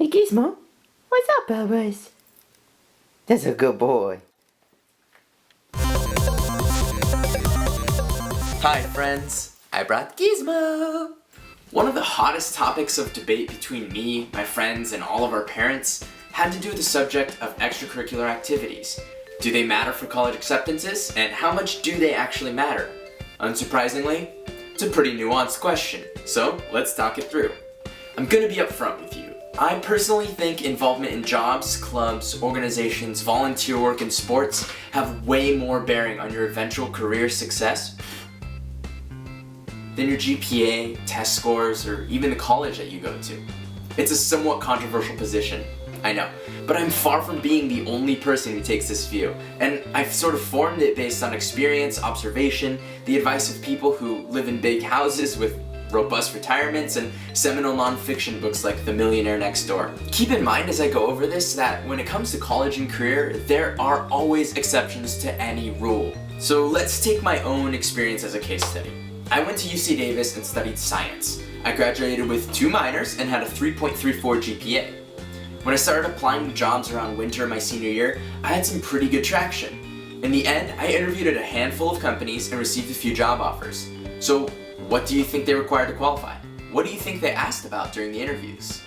Hey Gizmo, what's up, Elvis? That's a good boy. Hi friends, I brought Gizmo! One of the hottest topics of debate between me, my friends, and all of our parents had to do with the subject of extracurricular activities. Do they matter for college acceptances, and how much do they actually matter? Unsurprisingly, it's a pretty nuanced question, so let's talk it through. I'm gonna be upfront with you. I personally think involvement in jobs, clubs, organizations, volunteer work, and sports have way more bearing on your eventual career success than your GPA, test scores, or even the college that you go to. It's a somewhat controversial position, I know, but I'm far from being the only person who takes this view, and I've sort of formed it based on experience, observation, the advice of people who live in big houses with robust retirements, and seminal non-fiction books like The Millionaire Next Door. Keep in mind as I go over this that when it comes to college and career, there are always exceptions to any rule. So let's take my own experience as a case study. I went to UC Davis and studied science. I graduated with 2 minors and had a 3.34 GPA. When I started applying to jobs around winter my senior year, I had some pretty good traction. In the end, I interviewed at a handful of companies and received a few job offers. So what do you think they required to qualify? What do you think they asked about during the interviews?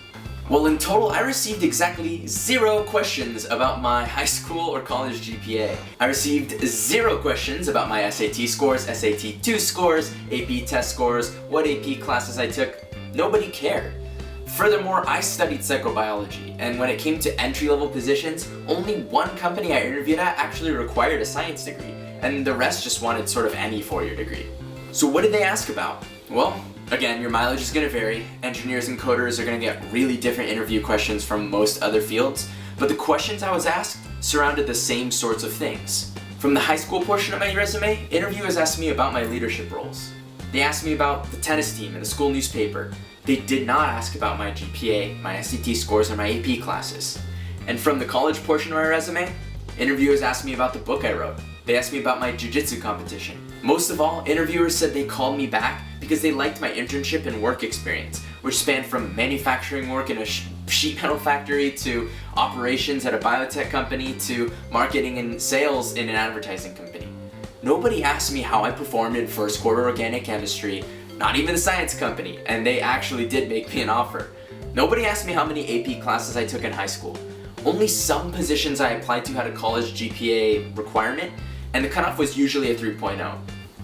Well, in total, I received exactly 0 questions about my high school or college GPA. I received 0 questions about my SAT scores, SAT 2 scores, AP test scores, what AP classes I took. Nobody cared. Furthermore, I studied psychobiology, and when it came to entry-level positions, only one company I interviewed at actually required a science degree, and the rest just wanted sort of any 4-year degree. So what did they ask about? Well, again, your mileage is going to vary. Engineers and coders are going to get really different interview questions from most other fields, but the questions I was asked surrounded the same sorts of things. From the high school portion of my resume, interviewers asked me about my leadership roles. They asked me about the tennis team and the school newspaper. They did not ask about my GPA, my SAT scores, or my AP classes. And from the college portion of my resume, interviewers asked me about the book I wrote. They asked me about my jiu-jitsu competition. Most of all, interviewers said they called me back because they liked my internship and work experience, which spanned from manufacturing work in a sheet metal factory to operations at a biotech company to marketing and sales in an advertising company. Nobody asked me how I performed in first quarter organic chemistry, not even the science company, and they actually did make me an offer. Nobody asked me how many AP classes I took in high school. Only some positions I applied to had a college GPA requirement, and the cutoff was usually a 3.0.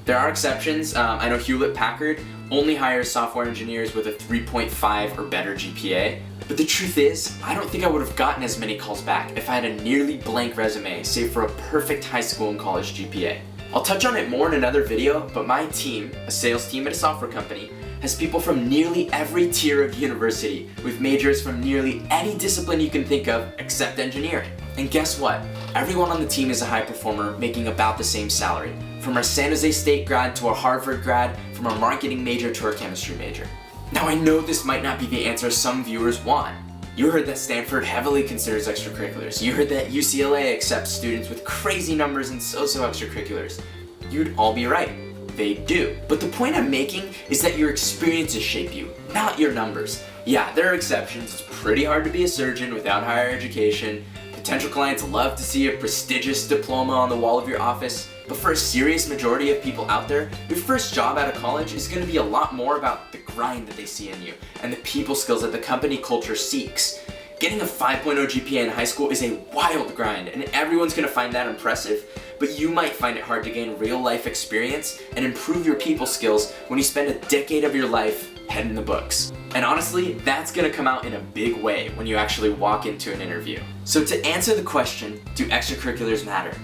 There are exceptions. I know Hewlett-Packard only hires software engineers with a 3.5 or better GPA. But the truth is, I don't think I would have gotten as many calls back if I had a nearly blank resume, save for a perfect high school and college GPA. I'll touch on it more in another video, but my team, a sales team at a software company, has people from nearly every tier of university, with majors from nearly any discipline you can think of except engineering. And guess what? Everyone on the team is a high performer making about the same salary, from our San Jose State grad to our Harvard grad, from our marketing major to our chemistry major. Now I know this might not be the answer some viewers want. You heard that Stanford heavily considers extracurriculars. You heard that UCLA accepts students with crazy numbers in so-so extracurriculars. You'd all be right. They do. But the point I'm making is that your experiences shape you, not your numbers. Yeah, there are exceptions. It's pretty hard to be a surgeon without higher education. Potential clients love to see a prestigious diploma on the wall of your office. But for a serious majority of people out there, your first job out of college is going to be a lot more about the grind that they see in you and the people skills that the company culture seeks. Getting a 5.0 GPA in high school is a wild grind, and everyone's going to find that impressive, but you might find it hard to gain real-life experience and improve your people skills when you spend a decade of your life heading the books. And honestly, that's going to come out in a big way when you actually walk into an interview. So to answer the question, do extracurriculars matter?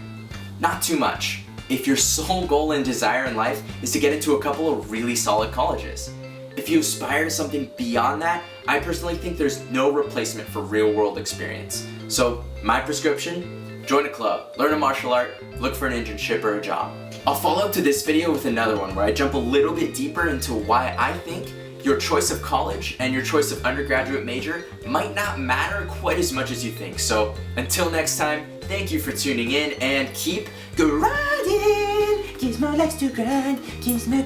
Not too much. If your sole goal and desire in life is to get into a couple of really solid colleges. If you aspire to something beyond that, I personally think there's no replacement for real-world experience. So, my prescription? Join a club, learn a martial art, look for an internship or a job. I'll follow up to this video with another one where I jump a little bit deeper into why I think your choice of college and your choice of undergraduate major might not matter quite as much as you think. So, until next time, thank you for tuning in and keep grinding! Gizmo likes to grind, Gizmo.